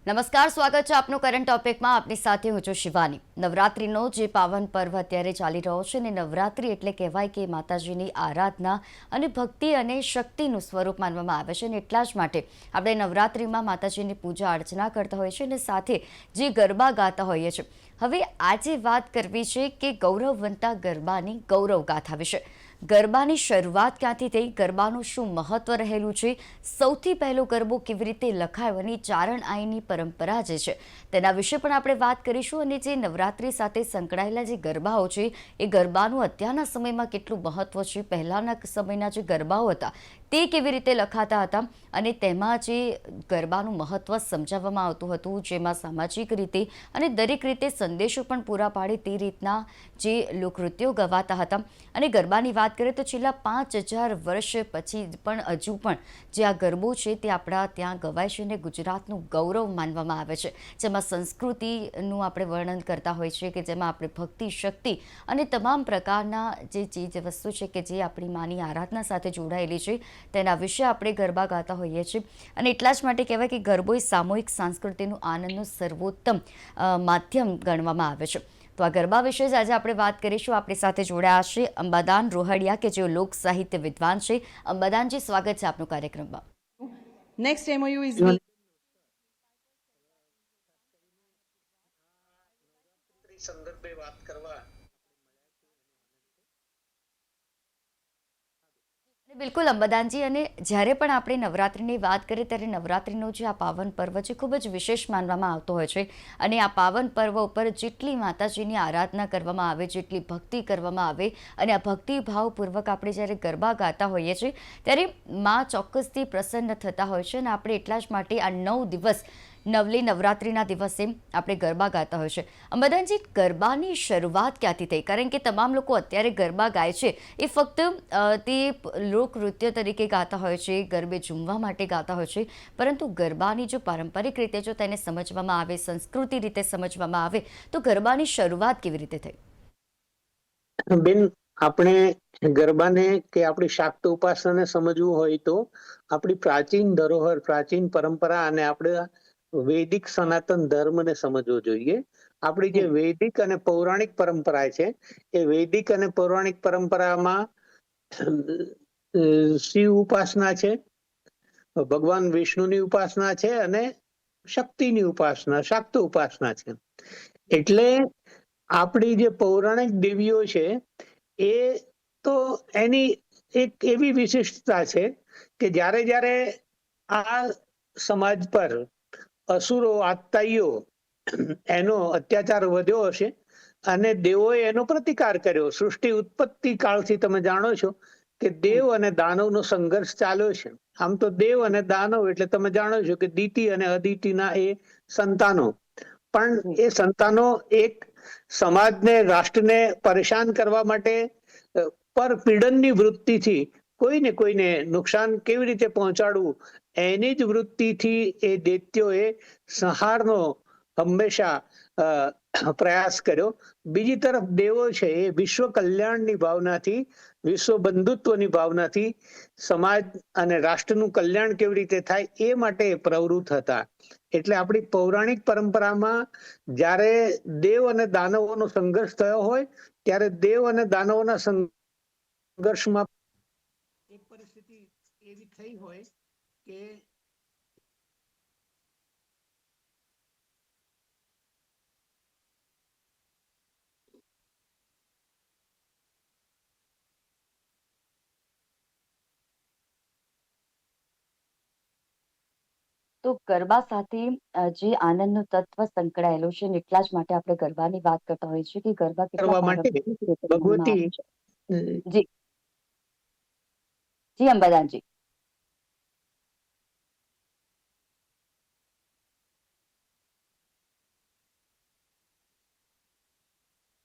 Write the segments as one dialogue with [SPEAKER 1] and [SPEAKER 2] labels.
[SPEAKER 1] નમસ્કાર, સ્વાગત છે આપનું કરંટ ટોપિકમાં. આપની સાથે હું છું શિવાની. નવરાત્રિનો જે પાવન પર્વ અત્યારે ચાલી રહ્યો છે ને નવરાત્રિ એટલે કહેવાય કે માતાજીની આરાધના અને ભક્તિ અને શક્તિનું સ્વરૂપ માનવામાં આવે છે અને એટલા જ માટે આપણે નવરાત્રિમાં માતાજીની પૂજા અર્ચના કરતા હોઈએ છીએ અને સાથે જે ગરબા ગાતા હોઈએ છીએ. હવે આજે વાત કરવી છે કે ગૌરવવંતા ગરબાની ગૌરવ ગાથા વિશે. ગરબાની શરૂઆત ક્યાંથી થઈ, ગરબાનું શું મહત્વ રહેલું છે, સૌથી પહેલો ગરબો કેવી રીતે લખાયો અને ચારણ આઈની પરંપરા જે છે તેના વિશે પણ આપણે વાત કરીશું. અને જે નવરાત્રિ સાથે સંકળાયેલા જે ગરબાઓ છે એ ગરબાનું અત્યારના સમયમાં કેટલું મહત્વ છે, પહેલાંના સમયના જે ગરબાઓ હતા તે કેવી રીતે લખાતા હતા અને તેમાં જે ગરબાનું મહત્વ સમજાવવામાં આવતું હતું, જેમાં સામાજિક રીતે અને દરેક રીતે સંદેશો પણ પૂરા પાડે તે રીતના જે લોકનૃત્યો ગવાતા હતા. અને ગરબાની વાત કરીએ તો છેલ્લા 5000 વર્ષ પછી પણ હજુ પણ જે આ ગરબો છે તે આપણા ત્યાં ગવાય છે અને ગુજરાતનું ગૌરવ માનવામાં આવે છે, જેમાં સંસ્કૃતિનું આપણે વર્ણન કરતા હોઈએ છીએ કે જેમાં આપણે ભક્તિ, શક્તિ અને તમામ પ્રકારના જે ચીજ વસ્તુ છે કે જે આપણી માની આરાધના સાથે જોડાયેલી છે તેના વિશે આપણે ગરબા ગાતા હોઈએ છીએ. અને એટલા જ માટે કહેવાય કે ગરબો એ સામૂહિક સંસ્કૃતિનું આનંદનું સર્વોત્તમ માધ્યમ ગણવામાં આવે છે. તો આ ગરબા વિશે જ આજે આપણે વાત કરીશું. આપણી સાથે જોડાયા છે અંબાદાન રોહડિયા કે જેઓ લોક સાહિત્ય વિદ્વાન છે. અંબાદાનજી, સ્વાગત છે આપનું કાર્યક્રમમાં.
[SPEAKER 2] Next MOU is
[SPEAKER 3] સંદર્ભે વાત કરવા.
[SPEAKER 1] બિલકુલ અંબાદાનજી, અને જ્યારે પણ આપણે નવરાત્રિની વાત કરીએ ત્યારે નવરાત્રિનો જે આ પાવન પર્વ છે ખૂબ જ વિશેષ માનવામાં આવતો હોય છે. અને આ પાવન પર્વ ઉપર જેટલી માતાજીની આરાધના કરવામાં આવે, જેટલી ભક્તિ કરવામાં આવે અને આ ભક્તિભાવપૂર્વક આપણે જ્યારે ગરબા ગાતા હોઈએ છીએ ત્યારે માં ચોક્કસથી પ્રસન્ન થતા હોય છે. અને આપણે એટલા જ માટે આ 9 દિવસ નવલી નવરાત્રિના દિવસે આપણે ગરબા ગાતા હોય છે. અંબાદાનજી, ગરબાની શરૂઆત ક્યાંથી થઈ? કારણ કે તમામ લોકો અત્યારે ગરબા ગાય છે એ ફક્ત તે લોકનૃત્ય તરીકે ગાતા હોય છે, ગરબે ઝૂમવા માટે ગાતા હોય છે, પરંતુ ગરબાની જો પારંપરિક રીતે જો તેને સમજવામાં આવે, સંસ્કૃતિ રીતે સમજવામાં આવે તો ગરબાની શરૂઆત કેવી રીતે થઈ?
[SPEAKER 3] બેન, આપણે ગરબાને કે આપણી શાક્ત ઉપાસનાને સમજવું હોય તો આપણી પ્રાચીન ધરોહર, પ્રાચીન પરંપરા અને આપણે વૈદિક સનાતન ધર્મને સમજવો જોઈએ. આપણી જે વૈદિક અને પૌરાણિક પરંપરા છે એ વૈદિક અને પૌરાણિક પરંપરામાં શિવ ઉપાસના છે, ભગવાન વિષ્ણુની ઉપાસના છે અને શક્તિની ઉપાસના, શાક્ત ઉપાસના છે. એટલે આપણી જે પૌરાણિક દેવીઓ છે એ તો એની એક એવી વિશિષ્ટતા છે કે જ્યારે જ્યારે આ સમાજ પર અસુરો, આતતાઈઓ એનો અત્યાચાર વધ્યો હશે અને દેવોએ એનો પ્રતિકાર કર્યો. સૃષ્ટિ ઉત્પત્તિ કાળથી તમે જાણો છો કે દેવ અને દાનવનો સંઘર્ષ ચાલ્યો છે. આમ તો દેવ અને દાનવ એટલે તમે જાણો છો કે દિતિ અને અદિતિના એ સંતાનો, પણ એ સંતાનો એક સમાજને, રાષ્ટ્રને પરેશાન કરવા માટે પરપીડનની વૃત્તિથી કોઈને નુકસાન કેવી રીતે પહોંચાડવું એની જ વૃત્તિથી એ દૈત્યોએ સંહારનો હંમેશા પ્રયાસ કર્યો. બીજી તરફ દેવો છે એ વિશ્વ કલ્યાણની ભાવનાથી, વિશ્વ બંધુત્વની ભાવનાથી સમાજ અને રાષ્ટ્રનું કલ્યાણ કેવી રીતે થાય એ માટે પ્રવૃત્ત હતા. એટલે આપણી પૌરાણિક પરંપરામાં જ્યારે દેવ અને દાનવોનો સંઘર્ષ થયો હોય ત્યારે દેવ અને દાનવોના સંઘર્ષમાં એક પરિસ્થિતિ એવી થઈ હોય કે
[SPEAKER 1] તો ગરબા સાથે જે આનંદનું તત્વ સંકળાયેલું છે અને એટલા જ માટે આપણે ગરબાની વાત કરતા હોઈએ છીએ કે ગરબા કેટલા
[SPEAKER 3] કરવા માટે
[SPEAKER 1] પારંપરિક રીતે રમવામાં
[SPEAKER 3] ભગવતી
[SPEAKER 1] આવે છે. જી જી અંબાદાનજી.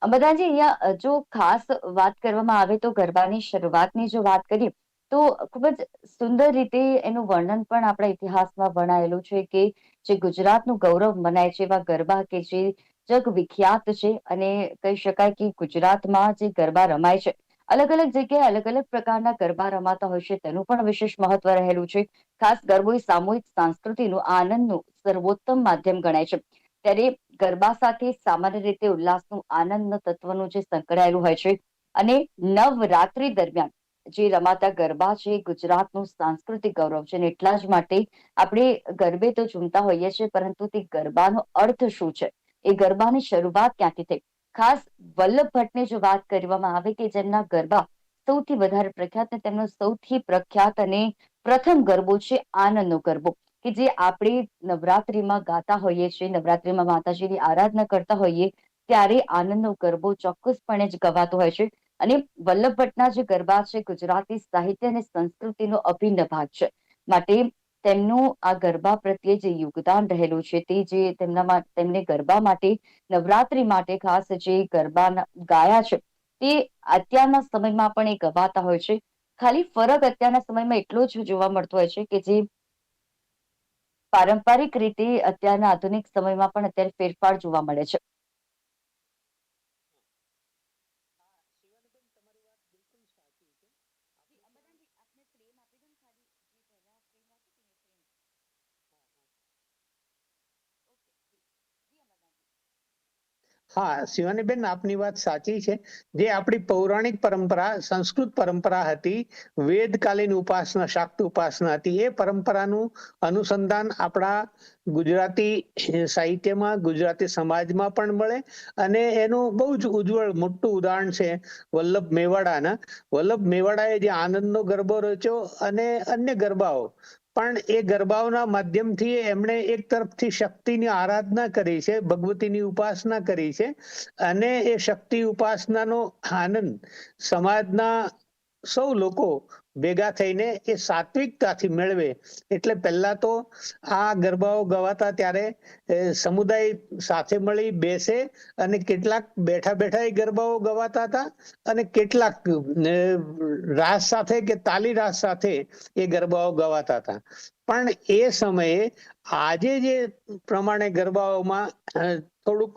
[SPEAKER 1] અંબાદાનજી, અહીંયા જો ખાસ વાત કરવામાં આવે તો ગરબાની શરૂઆતની જો વાત કરીએ તો ખૂબ જ સુંદર રીતે એનું વર્ણન પણ આપણા ઇતિહાસમાં વર્ણાયેલું છે કે જે ગુજરાતનું ગૌરવ મનાય છે એવા ગરબા કે જે જગ વિખ્યાત છે. અને કહી શકાય કે ગુજરાતમાં જે ગરબા રમાય છે અલગ અલગ જગ્યાએ અલગ અલગ પ્રકારના ગરબા રમાતા હોય છે, તેનું પણ વિશેષ મહત્વ રહેલું છે. ખાસ ગરબો એ સામૂહિક સંસ્કૃતિનું આનંદનું સર્વોત્તમ માધ્યમ ગણાય છે. ત્યારે ગરબા સાથે સામાન્ય રીતે ઉલ્લાસનું આનંદનું તત્વનું જે સંકળાયેલું હોય છે, અને નવરાત્રી દરમિયાન જે રમાતા ગરબા છે એ ગુજરાતનું સાંસ્કૃતિક ગૌરવ છે, અને એટલા જ માટે આપણે ગરબે તો ઝૂમતા હોઈએ છીએ, પરંતુ તે ગરબાનો અર્થ શું છે, એ ગરબાની શરૂઆત ક્યાંથી થઈ? ખાસ વલ્લભ ભટ્ટની જો વાત કરવામાં આવે કે જેમના ગરબા સૌથી વધારે પ્રખ્યાત, અને તેમનો સૌથી પ્રખ્યાત અને પ્રથમ ગરબો છે આનંદનો ગરબો, કે જે આપણે નવરાત્રીમાં ગાતા હોઈએ છીએ, નવરાત્રીમાં માતાજીની આરાધના કરતા હોઈએ ત્યારે આનંદનો ગરબો ચોક્કસપણે જ ગવાતો હોય છે. અને વલ્લભ ભટ્ટના જે ગરબા છે ગુજરાતી સાહિત્ય અને સંસ્કૃતિનો અભિન્ન ભાગ છે. માટે તેમનું આ ગરબા પ્રત્યે જે યોગદાન રહેલું છે, તે જે તેમને ગરબા માટે, નવરાત્રી માટે ખાસ જે ગરબા ગાયા છે, તે અત્યારના સમયમાં પણ એ ગવાતા હોય છે. ખાલી ફરક અત્યારના સમયમાં એટલો જ જોવા મળતો હોય છે કે જે પારંપરિક રીતે અત્યારના આધુનિક સમયમાં પણ અત્યારે ફેરફાર જોવા મળે છે.
[SPEAKER 3] હા શિવાનીબેન, આપની વાત સાચી છે. જે આપણી પૌરાણિક પરંપરા, સંસ્કૃત પરંપરા હતી, વેદકાલીન ઉપાસના, શાક્ત ઉપાસના હતી, એ પરંપરાનું અનુસંધાન આપણા ગુજરાતી સાહિત્યમાં, ગુજરાતી સમાજમાં પણ મળે. અને એનું બહુ જ ઉજ્જવળ મોટું ઉદાહરણ છે વલ્લભ મેવાડાના. વલ્લભ મેવાડાએ જે આનંદનો ગરબો રચ્યો અને અન્ય ગરબાઓ, પણ એ ગરબાઓના માધ્યમથી એમણે એક તરફથી શક્તિની આરાધના કરી છે, ભગવતીની ઉપાસના કરી છે, અને એ શક્તિ ઉપાસનાનો આનંદ સમાજના સૌ લોકો ભેગા થઈને એ સાત્વિકતાથી મેળવે. એટલે પહેલા તો આ ગરબાઓ ગવાતા ત્યારે સમુદાય સાથે મળી બેસે, અને કેટલાક બેઠા બેઠા એ ગરબાઓ ગવાતા હતા, અને કેટલાક રાસ સાથે કે તાલી રાસ સાથે એ ગરબાઓ ગવાતા હતા. પણ એ સમયે આજે જે પ્રમાણે ગરબાઓમાં થોડુંક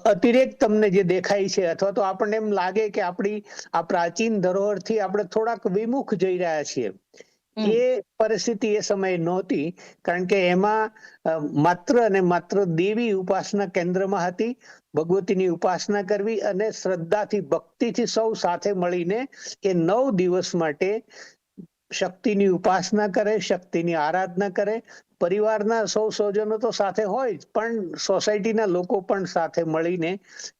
[SPEAKER 3] અતિરેક તમને જે દેખાય છે, અથવા તો આપણને એમ લાગે કે આપણી આ પ્રાચીન ધરોહરથી આપણે થોડાક વિમુખ જઈ રહ્યા છીએ,
[SPEAKER 1] હમ.
[SPEAKER 3] એ પરિસ્થિતિ એ સમયે નહોતી. કારણ કે એમાં માત્ર અને માત્ર દેવી ઉપાસના કેન્દ્રમાં હતી. ભગવતીની ઉપાસના કરવી અને શ્રદ્ધાથી, ભક્તિથી સૌ સાથે મળીને એ 9 દિવસ માટે શક્તિની ઉપાસના કરે, શક્તિની આરાધના કરે. પરિવારના સૌ સ્વજનો તો સાથે હોય જ, પણ સોસાયટીના લોકો પણ સાથે મળીને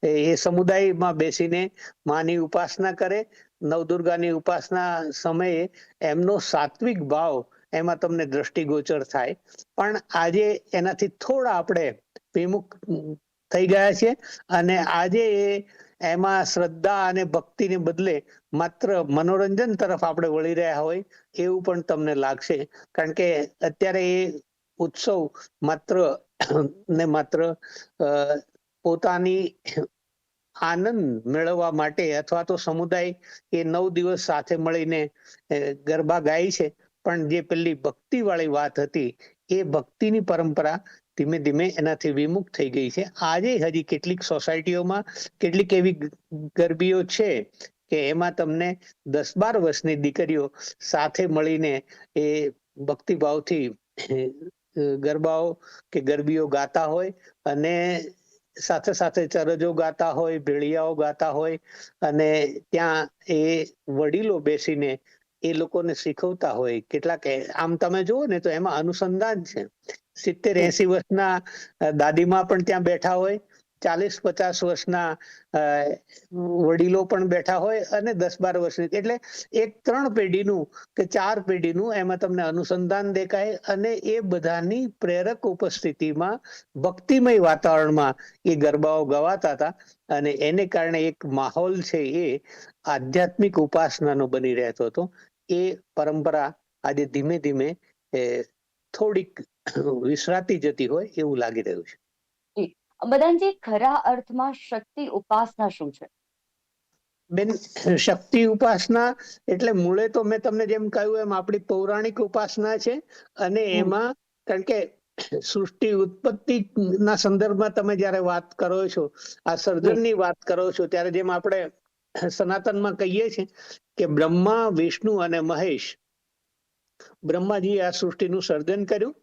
[SPEAKER 3] એ સમુદાયમાં બેસીને માની ઉપાસના કરે. નવદુર્ગાની ઉપાસના સમયે એમનો સાત્વિક ભાવ એમાં તમને દ્રષ્ટિગોચર થાય. પણ આજે એનાથી થોડા આપણે વિમુખ થઈ ગયા છે, અને આજે એમાં શ્રદ્ધા અને ભક્તિને બદલે માત્ર મનોરંજન તરફ આપણે વળી રહ્યા હોય એવું પણ તમને લાગશે. કારણ કે અત્યારે એ ઉત્સવ માત્ર ને માત્ર પોતાની આનંદ મેળવવા માટે, અથવા તો સમુદાય એ 9 દિવસ સાથે મળીને ગરબા ગાય છે, પણ જે પેલી ભક્તિ વાળી વાત હતી, એ ભક્તિની પરંપરા ધીમે ધીમે એનાથી વિમુખ થઈ ગઈ છે. આજે હજી કેટલીક સોસાયટીઓમાં કેટલીક એવી ગરબીઓ છે કે એમાં તમને 10-12 વર્ષની દીકરીઓ સાથે મળીને એ ભક્તિભાવથી ગરબાઓ કે ગરબીઓ ગાતા હોય, અને સાથે સાથે ચરજો ગાતા હોય, ભેળિયાઓ ગાતા હોય, અને ત્યાં એ વડીલો બેસીને એ લોકોને શીખવતા હોય. કેટલાક આમ તમે જુઓ ને તો એમાં અનુસંધાન છે. 70-80 વર્ષના દાદીમા પણ ત્યાં બેઠા હોય, 40-50 વર્ષના વડીલો પણ બેઠા હોય, અને 10-12 વર્ષની, એટલે એક 3 પેઢીનું કે 4 પેઢીનું એમાં તમને અનુસંધાન દેખાય. અને એ બધાની પ્રેરક ઉપસ્થિતિમાં ભક્તિમય વાતાવરણમાં એ ગરબાઓ ગવાતા હતા, અને એને કારણે એક માહોલ છે એ આધ્યાત્મિક ઉપાસનાનો બની રહેતો હતો. એ પરંપરા આજે ધીમે ધીમે થોડીક વિસરાતી જતી હોય એવું લાગી રહ્યું છે.
[SPEAKER 1] જી. બધાજી, ખરા અર્થમાં શક્તિ ઉપાસના શું છે?
[SPEAKER 3] બેન, શક્તિ ઉપાસના એટલે મૂળે તો મેં તમને જેમ કહ્યું એમ આપણી પૌરાણિક ઉપાસના છે. અને
[SPEAKER 1] હમ.
[SPEAKER 3] એમાં કારણ કે સૃષ્ટિ ઉત્પત્તિ ના સંદર્ભમાં તમે જયારે વાત કરો છો, આ
[SPEAKER 1] જી.
[SPEAKER 3] સર્જનની વાત કરો છો, ત્યારે જેમ આપણે સનાતનમાં કહીએ છીએ કે બ્રહ્મા, વિષ્ણુ અને મહેશ, બ્રહ્માજીએ આ સૃષ્ટિનું સર્જન કર્યું,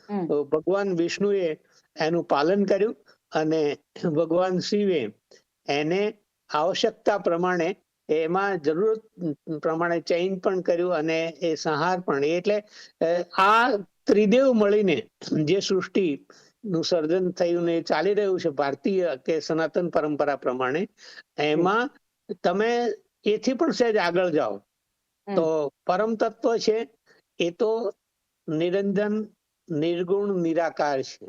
[SPEAKER 2] હમ.
[SPEAKER 3] ભગવાન વિષ્ણુએ એનું પાલન કર્યું અને ભગવાન શિવે એને આવશ્યકતા પ્રમાણે એમાં જરૂરત પ્રમાણે ચેન્જ પણ કર્યું અને એ સંહાર પણ. એટલે આ ત્રિદેવ મળીને જે સૃષ્ટિ નું સર્જન થયું ને એ ચાલી રહ્યું છે ભારતીય કે સનાતન પરંપરા પ્રમાણે, એમાં તમે એથી પણ સહેજ આગળ જાઓ તો પરમ તત્વ છે એ તો નિરંજન, નિર્ગુણ, નિરાકાર છે.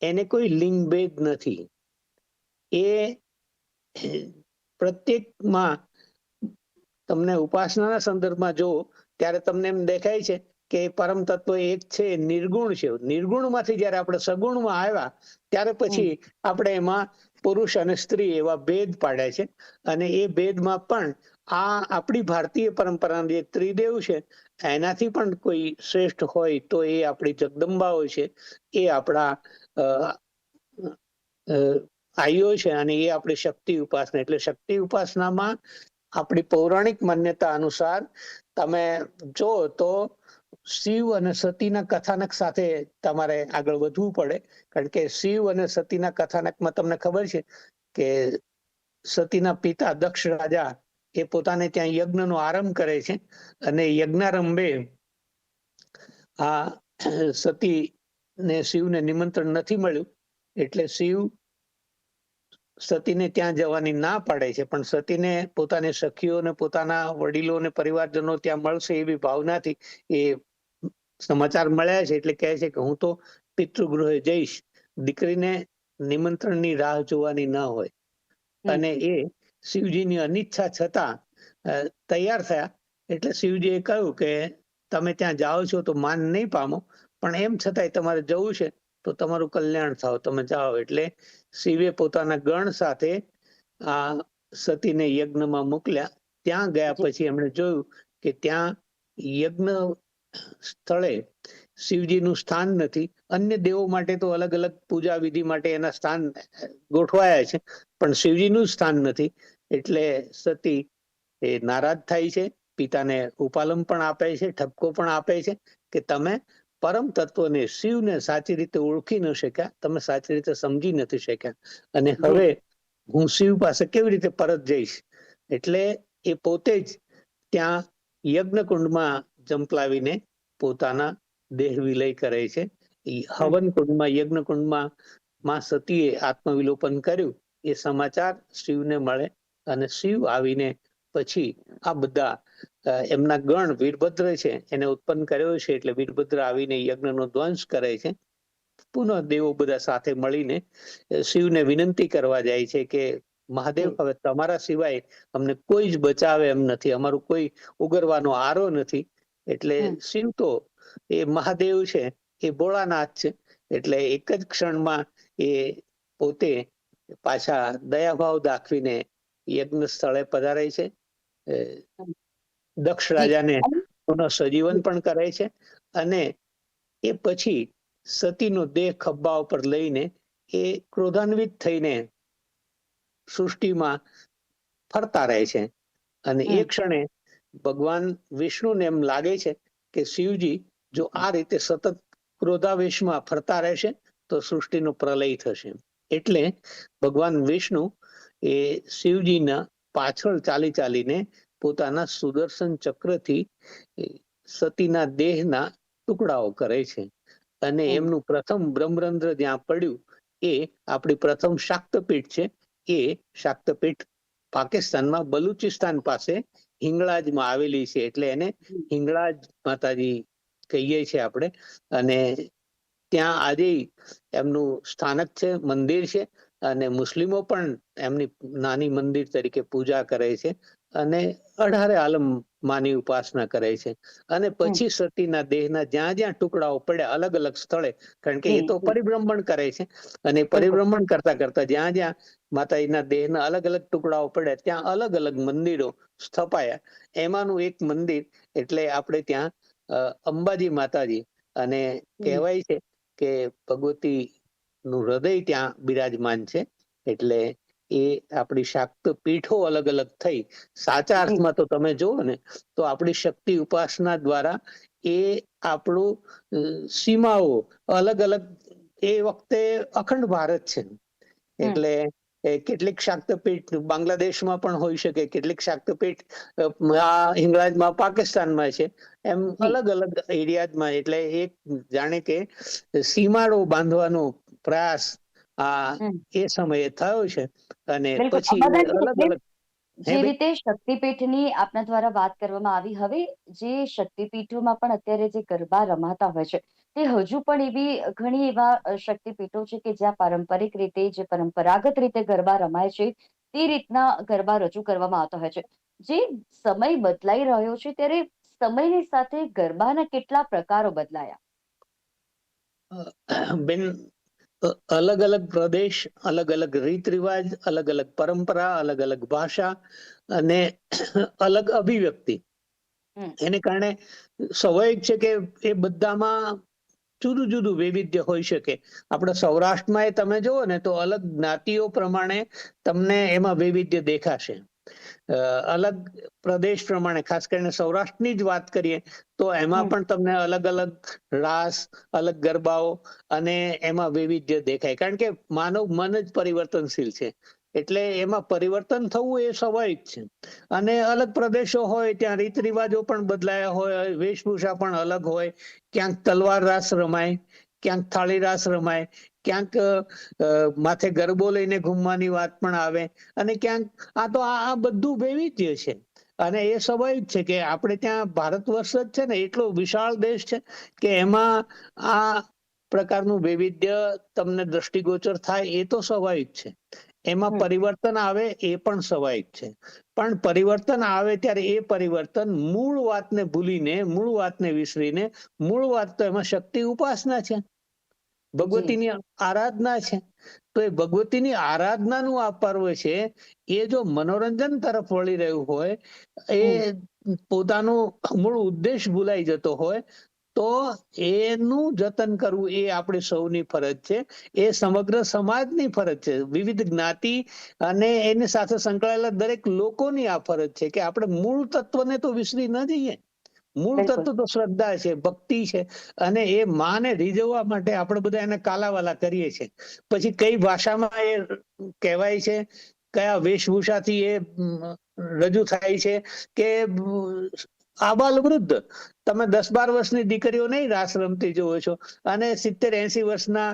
[SPEAKER 3] એને કોઈ લિંગ ભેદ નથી. એ પ્રત્યેકમાં તમને ઉપાસનાના સંદર્ભમાં જો ત્યારે તમને એમ દેખાય છે કે પરમ તત્વ એક છે, નિર્ગુણ છે. નિર્ગુણમાંથી જયારે આપણે સગુણમાં આવ્યા ત્યારે પછી આપણે એમાં પુરુષ અને સ્ત્રી એવા ભેદ પાડ્યા છે. અને એ ભેદમાં પણ આ આપણી ભારતીય પરંપરાના જે ત્રિદેવ છે એનાથી પણ કોઈ શ્રેષ્ઠ હોય તો એ આપણી જગદંબાઓ છે, એ આપણા આઈઓ છે અને એ આપણી શક્તિ ઉપાસના. એટલે શક્તિ ઉપાસનામાં આપણી પૌરાણિક માન્યતા અનુસાર તમે જો તો શિવ અને સતીના કથાનક સાથે તમારે આગળ વધવું પડે, કારણ કે શિવ અને સતીના કથાનકમાં તમને ખબર છે કે સતીના પિતા દક્ષ રાજા એ પોતાને ત્યાં યજ્ઞનો આરંભ કરે છે અને યજ્ઞારંભે આ સતી ને શિવને નિમંત્રણ નથી મળ્યું એટલે શિવ સતીને ત્યાં જવાની ના પાડે છે, પણ સતીને પોતાની સખીઓને, પોતાના વડીલોને, પરિવારજનો ત્યાં મળશે એવી ભાવનાથી એ સમાચાર મળ્યા છે એટલે કહે છે કે હું તો પિતૃગૃહે જઈશ, દીકરીને નિમંત્રણની રાહ જોવાની ન હોય. અને એ શિવજીની અનિચ્છા છતાં તૈયાર થયા. એટલે શિવજીએ કહ્યું કે તમે ત્યાં જાઓ છો તો માન નહીં પામો, પણ એમ છતાંય તમારે જવું છે તો તમારું કલ્યાણ થાવ, તમે જાઓ. એટલે શિવે પોતાના ગણ સાથે આ સતીને યજ્ઞમાં મોકલ્યા. ત્યાં ગયા પછી એમણે જોયું કે ત્યાં યજ્ઞ સ્થળે શિવજીનું સ્થાન નથી. અન્ય દેવો માટે તો અલગ અલગ પૂજા વિધિ માટે એના સ્થાન ગોઠવાયા છે, પણ શિવજીનું સ્થાન નથી. એટલે સતી એ નારાજ થાય છે, પિતાને ઉપાલમ પણ આપે છે, ઠપકો પણ આપે છે કે તમે પરમ તત્વને, શિવને સાચી રીતે ઓળખી ન શક્યા, તમે સાચી રીતે સમજી નથી શક્યા, અને હવે હું શિવ પાસે કેવી રીતે પરત જઈશ. એટલે એ પોતે જ ત્યાં યજ્ઞકુંડમાં જંપલાવીને પોતાના દેહ વિલય કરે છે. હવન કુંડમાં, યજ્ઞકુંડમાં માં સતીએ આત્મવિલોપન કર્યું એ સમાચાર શિવને મળે અને શિવ આવીને પછી આ બધા એમના ગણ વીરભદ્ર છે એને ઉત્પન્ન કર્યો છે. એટલે વીરભદ્ર આવીને યજ્ઞનો ધ્વંસ કરે છે. પુનઃ દેવો બધા સાથે મળીને શિવને વિનંતી કરવા જાય છે કે મહાદેવ, હવે તમારા સિવાય અમને કોઈ જ બચાવે એમ નથી, અમારું કોઈ ઉગરવાનો આરો નથી. એટલે શિવ તો એ મહાદેવ છે, એ ભોળાનાથ છે. એટલે એક જ ક્ષણમાં એ પોતે પાછા દયાભાવ દાખવીને યજ્ઞ સ્થળે પધારે છે. દક્ષ રાજાને પુનઃ સજીવન પણ કરે છે અને એ પછી સતીનો દેહ ખભા ઉપર લઈને એ ક્રોધાન્વિત થઈને સૃષ્ટિમાં ફરતા રહે છે. અને એ ક્ષણે ભગવાન વિષ્ણુને એમ લાગે છે કે શિવજી જો આ રીતે સતત ક્રોધાવેશમાં ફરતા રહેશે તો સૃષ્ટિનો પ્રલય થશે. એટલે ભગવાન વિષ્ણુ એ શિવજીના પાછળ ચાલી ચાલીને પોતાના સુદર્શન ચક્રથી સતીના દેહના ટુકડાઓ કરે છે. અને એમનું પ્રથમ બ્રહ્મરંધ્ર જ્યાં પડ્યું એ આપણી પ્રથમ શાક્તપીઠ છે. એ શાક્તપીઠ પાકિસ્તાનમાં બલુચિસ્તાન પાસે હિંગળાજમાં આવેલી છે. એટલે એને હિંગળાજ માતાજી કહીએ છીએ આપણે. અને ત્યાં આજે એમનું સ્થાનક છે, મંદિર છે, અને મુસ્લિમો પણ એમની નાની મંદિર તરીકે પૂજા કરે છે અને 18 આલમ માની ઉપાસના કરે છે. અને પછી સતીના દેહના જ્યાં જ્યાં ટુકડાઓ પડ્યા અલગ અલગ સ્થળે, કારણ કે એ તો પરિભ્રમણ કરે છે, અને પરિભ્રમણ કરતા કરતા જ્યાં જ્યાં માતાજીના દેહના અલગ અલગ ટુકડાઓ પડ્યા ત્યાં અલગ અલગ મંદિરો સ્થપાયા. એમાંનું એક મંદિર એટલે આપણે ત્યાં અંબાજી માતાજી, અને કહેવાય છે કે ભગવતી નું હૃદય ત્યાં બિરાજમાન છે. એટલે એ આપણી શાક્ત પીઠો અલગ અલગ થઈ. સાચા
[SPEAKER 1] જી
[SPEAKER 3] અર્થમાં તો તમે જુઓ ને તો આપણી શક્તિ ઉપાસના દ્વારા એ આપણું સીમાઓ અલગ અલગ, એ વખતે અખંડ ભારત છે એટલે કેટલીક શાક્તપીઠ બાંગ્લાદેશમાં પણ હોઈ શકે, કેટલીક શાક્તપીઠ આ હિંગળાજમાં પાકિસ્તાનમાં છે, એમ
[SPEAKER 1] જી
[SPEAKER 3] અલગ અલગ એરિયામાં. એટલે એક જાણે કે સીમાડો બાંધવાનો પ્રયાસ આ
[SPEAKER 1] હમ
[SPEAKER 3] એ સમયે થયો છે અને
[SPEAKER 1] બિલકુલ
[SPEAKER 3] પછી
[SPEAKER 1] અંબાદાનજી,
[SPEAKER 3] અલગ
[SPEAKER 1] એટલે
[SPEAKER 3] અલગ. હે
[SPEAKER 1] જે
[SPEAKER 3] ભાઈ?
[SPEAKER 1] રીતે શક્તિપીઠની આપના દ્વારા વાત કરવામાં આવી, હવે જે શક્તિપીઠોમાં પણ અત્યારે જે ગરબા રમાતા હોય છે, તે હજુ પણ એવી ઘણી એવા શક્તિપીઠો છે કે જ્યાં પારંપરિક રીતે, જે પરંપરાગત રીતે ગરબા રમાય છે તે રીતના ગરબા રજૂ કરવામાં આવતા હોય છે. જે સમય બદલાઈ રહ્યો છે ત્યારે સમયની સાથે ગરબાના કેટલા પ્રકારો બદલાયા?
[SPEAKER 3] બેન, અલગ અલગ પ્રદેશ, અલગ અલગ રીત રિવાજ, અલગ અલગ પરંપરા, અલગ અલગ ભાષા અને અલગ અભિવ્યક્તિ,
[SPEAKER 1] હમ
[SPEAKER 3] એને કારણે સ્વાભાવિક છે કે એ બધામાં જુદું જુદું વૈવિધ્ય હોઈ શકે. આપણે સૌરાષ્ટ્રમાં એ તમે જુઓ ને તો અલગ જ્ઞાતિઓ પ્રમાણે તમને એમાં વૈવિધ્ય દેખાશે. અલગ પ્રદેશ પ્રમાણે, ખાસ કરીને સૌરાષ્ટ્રની જ વાત કરીએ તો એમાં
[SPEAKER 1] હમ
[SPEAKER 3] પણ તમને અલગ અલગ રાસ, અલગ ગરબાઓ અને એમાં વૈવિધ્ય દેખાય. કારણ કે માનવ મન જ પરિવર્તનશીલ છે એટલે એમાં પરિવર્તન થવું એ સ્વાભાવિક છે. અને અલગ પ્રદેશો હોય ત્યાં રીત રિવાજો પણ બદલાયા હોય, વેશભૂષા પણ અલગ હોય. ક્યાંક તલવાર રાસ રમાય, ક્યાંક થાળી રાસ રમાય, ક્યાંક માથે ગરબો લઈને ઘૂમવાની વાત પણ આવે, અને ક્યાંક આ બધું વૈવિધ્ય છે. અને એ સ્વાભાવિક છે કે આપણે ત્યાં ભારત વર્ષ જ છે ને એટલો વિશાળ દેશ છે કે એમાં આ પ્રકારનું વૈવિધ્ય તમને દ્રષ્ટિગોચર થાય એ તો સ્વાભાવિક છે. એમાં
[SPEAKER 1] હમ
[SPEAKER 3] પરિવર્તન આવે એ પણ સ્વાભાવિક છે. પણ પરિવર્તન આવે ત્યારે એ પરિવર્તન મૂળ વાતને ભૂલીને, મૂળ વાતને વિસરીને, મૂળ વાત તો એમાં શક્તિ ઉપાસના છે,
[SPEAKER 1] જી
[SPEAKER 3] ભગવતીની આરાધના છે. તો એ ભગવતીની આરાધનાનું આ પર્વ છે, એ જો મનોરંજન તરફ વળી રહ્યું હોય, એ
[SPEAKER 1] હમ
[SPEAKER 3] પોતાનો મૂળ ઉદ્દેશ ભૂલાઈ જતો હોય, તો એનું જતન કરવું એ આપણી સૌની ફરજ છે. એ સમગ્ર સમાજની ફરજ છે. વિવિધ જ્ઞાતિ અને એની સાથે સંકળાયેલા દરેક લોકોની આ ફરજ છે કે આપણે મૂળ તત્વને તો વિસરી ન જઈએ. મૂળ
[SPEAKER 1] બિલકુલ.
[SPEAKER 3] તત્વ તો શ્રદ્ધા છે, ભક્તિ છે, અને એ માને રીઝવવા માટે આપણે બધા એને કાલાવાલા કરીએ છીએ. પછી કઈ ભાષામાં એ કહેવાય છે, કયા વેશભૂષાથી એ રજૂ થાય છે, કે આબાલ વૃદ્ધ, તમે 10-12 વર્ષની દીકરીઓ નહીં રાસ રમતી જોવો છો, અને 70-80 વર્ષના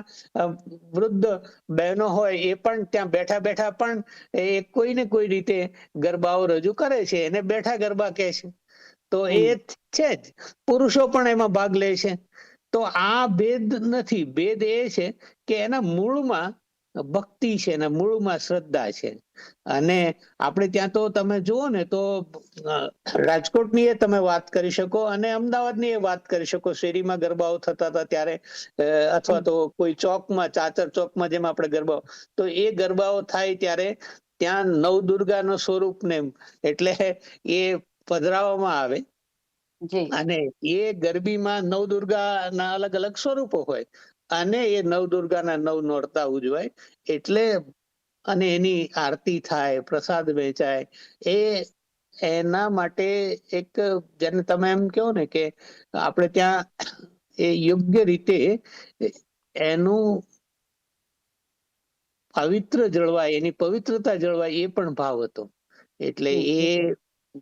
[SPEAKER 3] વૃદ્ધ બહેનો હોય એ પણ ત્યાં બેઠા બેઠા પણ એ કોઈ ને કોઈ રીતે ગરબાઓ રજૂ કરે છે, એને બેઠા ગરબા કહે છે. તો એ
[SPEAKER 1] હમ
[SPEAKER 3] છે જ. પુરુષો પણ એમાં ભાગ લે છે. તો આ ભેદ નથી. ભેદ એ છે કે એના મૂળમાં ભક્તિ છે, એના મૂળમાં શ્રદ્ધા છે. અને આપણે ત્યાં તો તમે જુઓ ને તો રાજકોટની એ તમે વાત કરી શકો અને અમદાવાદની એ વાત કરી શકો. શેરીમાં ગરબાઓ થતા હતા ત્યારે, અથવા તો કોઈ ચોકમાં, ચાચર ચોકમાં જેમ આપણે ગરબાઓ, તો એ ગરબાઓ થાય ત્યારે ત્યાં નવદુર્ગાનો સ્વરૂપને એટલે એ પધરાવવામાં આવે.
[SPEAKER 1] જી
[SPEAKER 3] અને એ ગરબીમાં નવદુર્ગાના અલગ અલગ સ્વરૂપો હોય, અને એ નવદુર્ગાના નવ નોરતા ઉજવાય. એટલે અને એની આરતી થાય, પ્રસાદ વેચાય, એ એના માટે એક, જેને તમે એમ કહો ને કે આપણે ત્યાં એ યોગ્ય રીતે એનું પવિત્ર જળવાય, એની પવિત્રતા જળવાય, એ પણ ભાવ હતો. એટલે
[SPEAKER 1] જી
[SPEAKER 3] એ
[SPEAKER 1] બિલકુલ.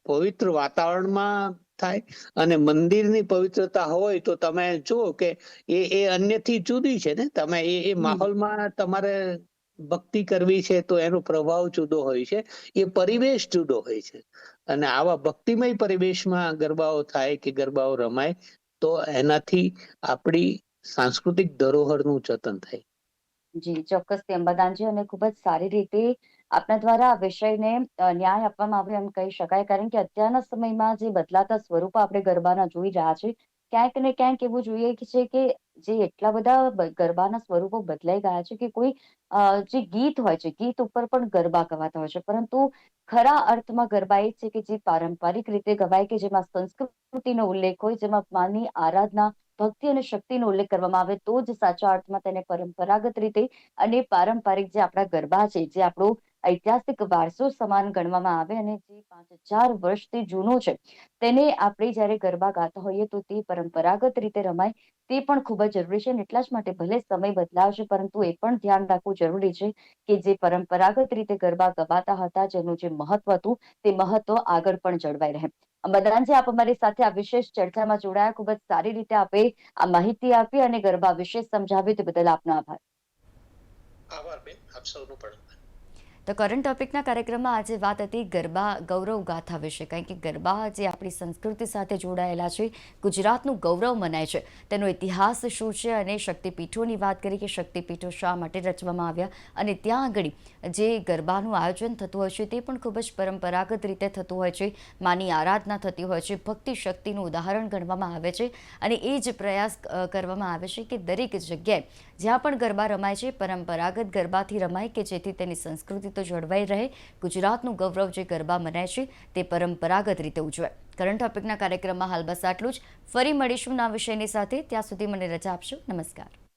[SPEAKER 3] પવિત્ર વાતાવરણમાં થાય. અને મંદિરની પવિત્રતા હોય તો તમે જુઓ કે એ અન્યથી જુદી છે ને. તમે એ
[SPEAKER 1] હમ
[SPEAKER 3] માહોલમાં તમારે ભક્તિ કરવી છે તો એનો પ્રભાવ જુદો હોય છે, એ પરિવેશ જુદો હોય છે. અને આવા ભક્તિમય પરિવેશમાં ગરબાઓ થાય કે ગરબાઓ રમાય તો એનાથી આપણી સાંસ્કૃતિક ધરોહરનું જતન થાય.
[SPEAKER 1] જી ચોક્કસથી અંબાદાનજી, અને ખૂબ જ સારી રીતે આપના દ્વારા આ વિષયને ન્યાય આપવામાં આવ્યો એમ કહી શકાય. કારણ કે અત્યારના સમયમાં જે બદલાતા સ્વરૂપો આપણે ગરબાના જોઈ રહ્યા છે, ક્યાંક ને ક્યાંક એવું જોઈએ છે કે જે એટલા બધા ગરબાના સ્વરૂપો બદલાઈ ગયા છે કે કોઈ જે ગીત હોય છે, ગીત ઉપર પણ ગરબા ગવાતા હોય છે, પરંતુ ખરા અર્થમાં ગરબા એ છે કે જે પારંપરિક રીતે ગવાય, કે જેમાં સંસ્કૃતિનો ઉલ્લેખ હોય, જેમાં માની આરાધના, ભક્તિ અને શક્તિનો ઉલ્લેખ કરવામાં આવે, તો જ સાચા અર્થમાં તેને પરંપરાગત રીતે અને પારંપરિક જે આપણા ગરબા છે, જે આપણું ઐતિહાસિક વારસો સમાન ગણવામાં આવે અને જે 5000 વર્ષથી જૂનો છે તેને આપણે જ્યારે ગરબા ગાતા હોઈએ તો તે પરંપરાગત રીતે રમાય તે પણ ખૂબ જ જરૂરી છે અને એટલા જ માટે ભલે સમય બદલાવશે પરંતુ એ પણ ધ્યાન રાખવું જરૂરી છે કે જે પરંપરાગત રીતે ગરબા ગવાતા હતા જેનું જે મહત્વ હતું તે મહત્વ આગળ પણ જળવાઈ રહે. મદનજી, આપ અમારી સાથે આ વિશેષ ચર્ચામાં જોડાયા, ખૂબ જ સારી રીતે આપે આ માહિતી આપી અને ગરબા વિશે સમજાવ્યું તે બદલ આપનો આભાર.
[SPEAKER 3] આભાર બેન, આપ સૌનો પણ.
[SPEAKER 1] તો કરંટ ટોપિકના કાર્યક્રમમાં આજે વાત હતી ગરબા ગૌરવ ગાથા વિશે, કારણ કે ગરબા જે આપણી સંસ્કૃતિ સાથે જોડાયેલા છે, ગુજરાતનું ગૌરવ મનાય છે, તેનો ઇતિહાસ શું છે અને શક્તિપીઠોની વાત કરી કે શક્તિપીઠો શા માટે રચવામાં આવ્યા અને ત્યાં આગળ જે ગરબાનું આયોજન થતું હોય છે તે પણ ખૂબ જ પરંપરાગત રીતે થતું હોય છે, માની આરાધના થતી હોય છે, ભક્તિ શક્તિનું ઉદાહરણ ગણવામાં આવે છે અને એ જ પ્રયાસ કરવામાં આવે છે કે દરેક જગ્યાએ જ્યાં પણ ગરબા રમાય છે પરંપરાગત ગરબાથી રમાય કે જેથી તેની સંસ્કૃતિ તો જળવાઈ રહે, ગુજરાતનું ગૌરવ જે ગરબા મનાય છે તે પરંપરાગત રીતે ઉજવાય. કરંટ ટોપિકના કાર્યક્રમમાં હાલ બસ આટલું જ. ફરી મળીશું નવા વિષયની સાથે. ત્યાં સુધી મને રજા આપશો. નમસ્કાર.